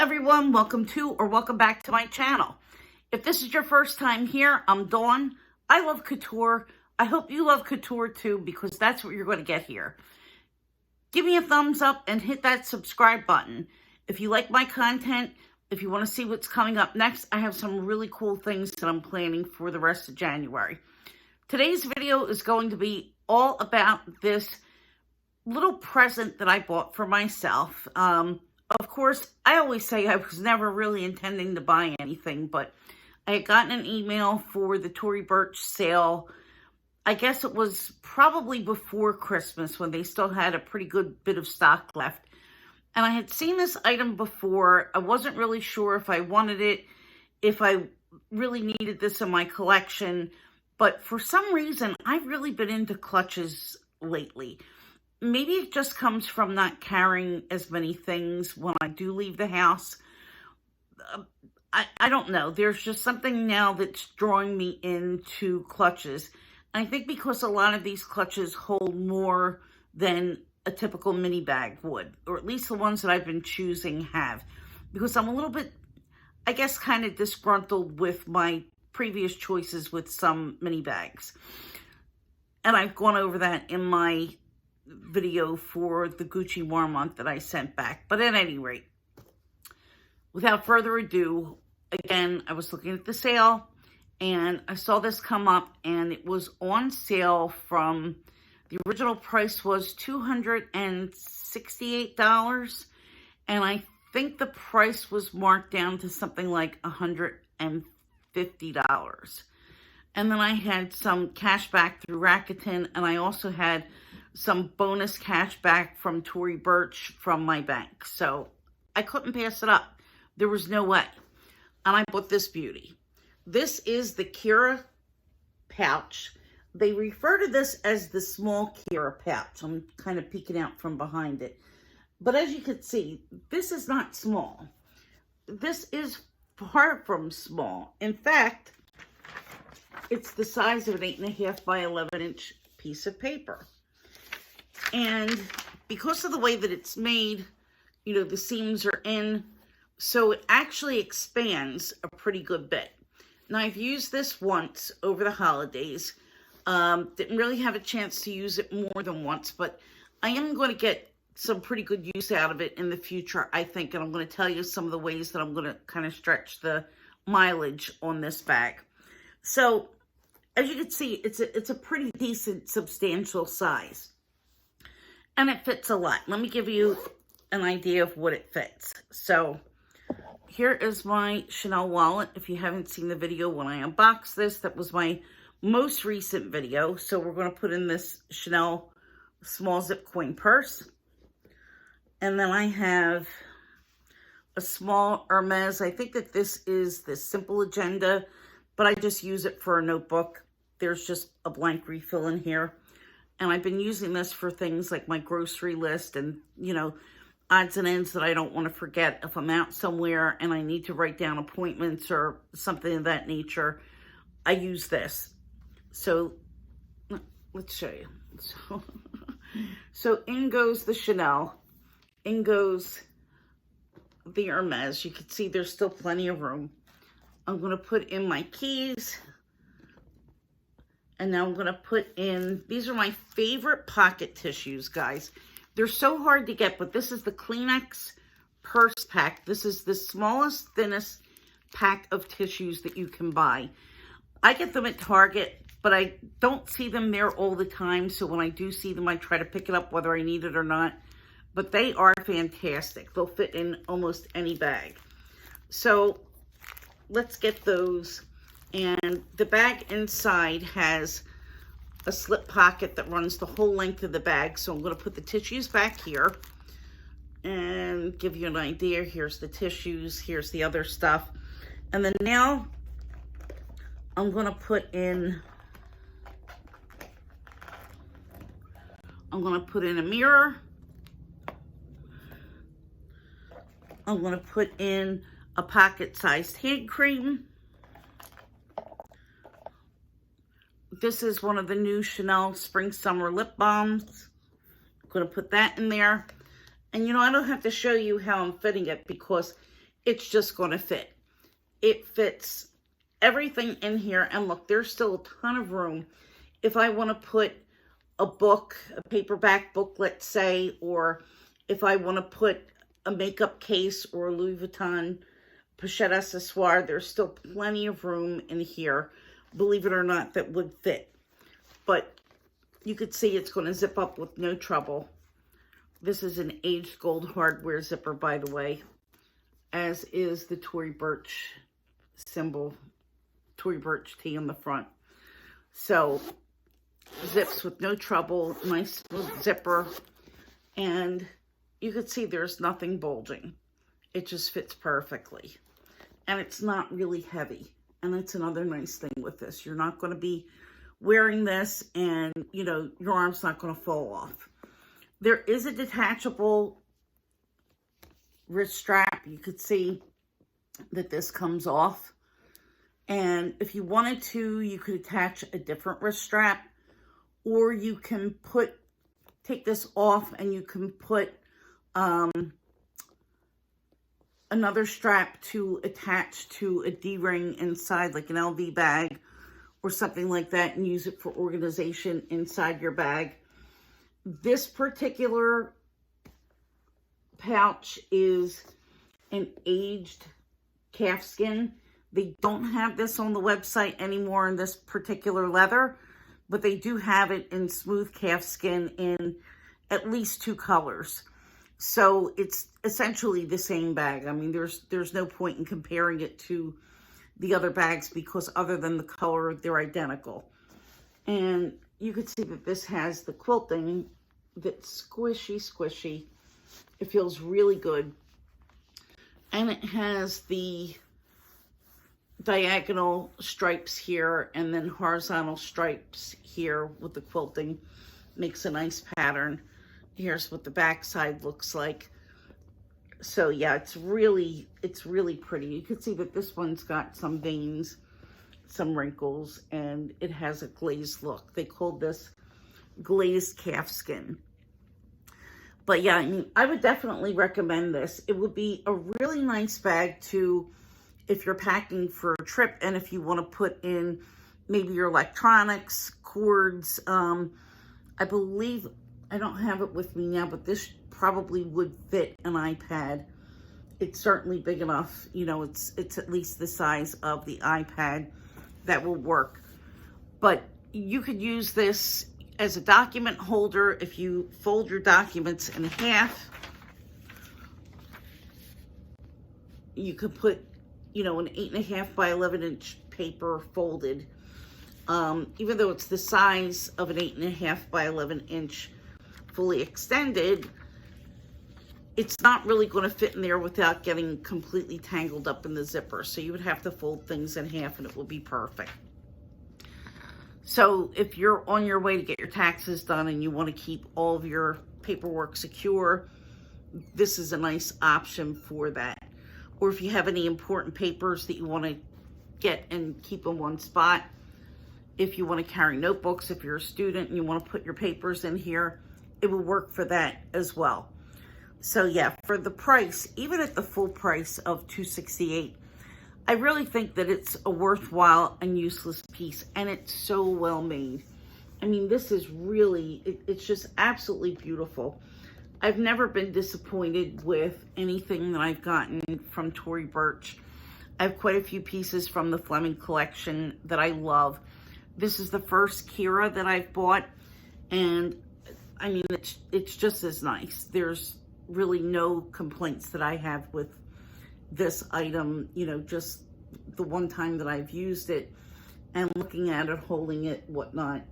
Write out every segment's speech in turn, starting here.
everyone, welcome to or welcome back to my channel. If this is your first time here, I'm Dawn. I love couture. I hope you love couture too, because that's what you're going to get here. Give me a thumbs up and hit that subscribe button. If you like my content, if you want to see what's coming up next, I have some really cool things that I'm planning for the rest of January. Today's video is going to be all about this little present that I bought for myself. Of course, I always say I was never really intending to buy anything, but I had gotten an email for the Tory Burch sale. I guess it was probably before Christmas when they still had a pretty good bit of stock left. And I had seen this item before. I wasn't really sure if I wanted it, if I really needed this in my collection. But for some reason, I've really been into clutches lately. Maybe it just comes from not carrying as many things when I do leave the house. I don't know. There's just something now that's drawing me into clutches. And I think because a lot of these clutches hold more than a typical mini bag would, or at least the ones that I've been choosing have. Because I'm a little bit, I guess, kind of disgruntled with my previous choices with some mini bags. And I've gone over that in my video for the Gucci Warm Month that I sent back. But at any rate, without further ado, again, I was looking at the sale and I saw this come up and it was on sale from, the original price was $268 and I think the price was marked down to something like $150. And then I had some cash back through Rakuten, and I also had some bonus cash back from Tory Burch from my bank. So I couldn't pass it up. There was no way. And I bought this beauty. This is the Kira pouch. They refer to this as the small Kira pouch. I'm kind of peeking out from behind it. But as you can see, this is not small. This is far from small. In fact, it's the size of an 8.5 by 11-inch piece of paper. And because of the way that it's made, you know, the seams are in, so it actually expands a pretty good bit. Now, I've used this once over the holidays. Didn't really have a chance to use it more than once, but I am going to get some pretty good use out of it in the future, I think. And I'm going to tell you some of the ways that I'm going to kind of stretch the mileage on this bag. So, as you can see, it's a pretty decent, substantial size. And it fits a lot. Let me give you an idea of what it fits. So, here is my Chanel wallet. If you haven't seen the video when I unboxed this, that was my most recent video. So, we're going to put in this Chanel small zip coin purse. And then I have a small Hermes. I think that this is the Simple Agenda, but I just use it for a notebook. There's just a blank refill in here. And I've been using this for things like my grocery list and, you know, odds and ends that I don't want to forget if I'm out somewhere and I need to write down appointments or something of that nature. I use this. So, let's show you. So in goes the Chanel. In goes the Hermes. You can see there's still plenty of room. I'm going to put in my keys. And now I'm going to put in, these are my favorite pocket tissues, guys. They're so hard to get, but this is the Kleenex purse pack. This is the smallest, thinnest pack of tissues that you can buy. I get them at Target, but I don't see them there all the time. So when I do see them, I try to pick it up whether I need it or not. But they are fantastic. They'll fit in almost any bag. So let's get those. And the bag inside has a slip pocket that runs the whole length of the bag. So I'm going to put the tissues back here and give you an idea. Here's the tissues. Here's the other stuff. And then now I'm going to put in, a mirror. I'm going to put in a pocket-sized hand cream. This is one of the new Chanel Spring Summer Lip Balms. I'm going to put that in there. And you know, I don't have to show you how I'm fitting it because it's just going to fit. It fits everything in here. And look, there's still a ton of room. If I want to put a book, a paperback book, let's say, or if I want to put a makeup case or a Louis Vuitton pochette accessoire, there's still plenty of room in here, believe it or not, that would fit. But you could see it's going to zip up with no trouble. This is an aged gold hardware zipper, by the way, as is the Tory Burch symbol, Tory Burch T on the front. So zips with no trouble, nice smooth zipper, and you can see there's nothing bulging. It just fits perfectly, and it's not really heavy. And that's another nice thing with this. You're not going to be wearing this and, you know, your arm's not going to fall off. There is a detachable wrist strap. You could see that this comes off. And if you wanted to, you could attach a different wrist strap, or you can take this off and you can put another strap to attach to a D-ring inside, like an LV bag or something like that, and use it for organization inside your bag. This particular pouch is an aged calfskin. They don't have this on the website anymore in this particular leather, but they do have it in smooth calfskin in at least 2 colors. So it's essentially the same bag. I mean, there's no point in comparing it to the other bags because other than the color, they're identical. And you can see that this has the quilting that's squishy. It feels really good. And it has the diagonal stripes here and then horizontal stripes here with the quilting. Makes a nice pattern. Here's what the back side looks like. So yeah, it's really pretty. You can see that this one's got some veins, some wrinkles, and it has a glazed look. They called this glazed calfskin. But yeah, I mean, I would definitely recommend this. It would be a really nice bag to, if you're packing for a trip and if you want to put in maybe your electronics, cords. I believe, I don't have it with me now, but this probably would fit an iPad. It's certainly big enough, you know, it's at least the size of the iPad that will work. But you could use this as a document holder. If you fold your documents in half, you could put, you know, an 8.5 by 11 inch paper folded. Even though it's the size of an 8.5 by 11 inch fully extended, it's not really going to fit in there without getting completely tangled up in the zipper. So you would have to fold things in half and it will be perfect. So if you're on your way to get your taxes done and you want to keep all of your paperwork secure, this is a nice option for that. Or if you have any important papers that you want to get and keep in one spot, if you want to carry notebooks, if you're a student and you want to put your papers in here, it will work for that as well. So yeah, for the price, even at the full price of $268, I really think that it's a worthwhile and useless piece, and it's so well made. I mean, this is really, it's just absolutely beautiful. I've never been disappointed with anything that I've gotten from Tory Burch. I have quite a few pieces from the Fleming collection that I love. This is the first Kira that I've bought, and I mean, it's just as nice. There's really no complaints that I have with this item, you know, just the one time that I've used it and looking at it, holding it, whatnot.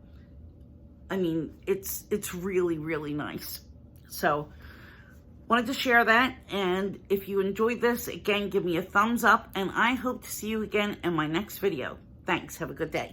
I mean, it's really, really nice. So wanted to share that. And if you enjoyed this, again, give me a thumbs up, and I hope to see you again in my next video. Thanks. Have a good day.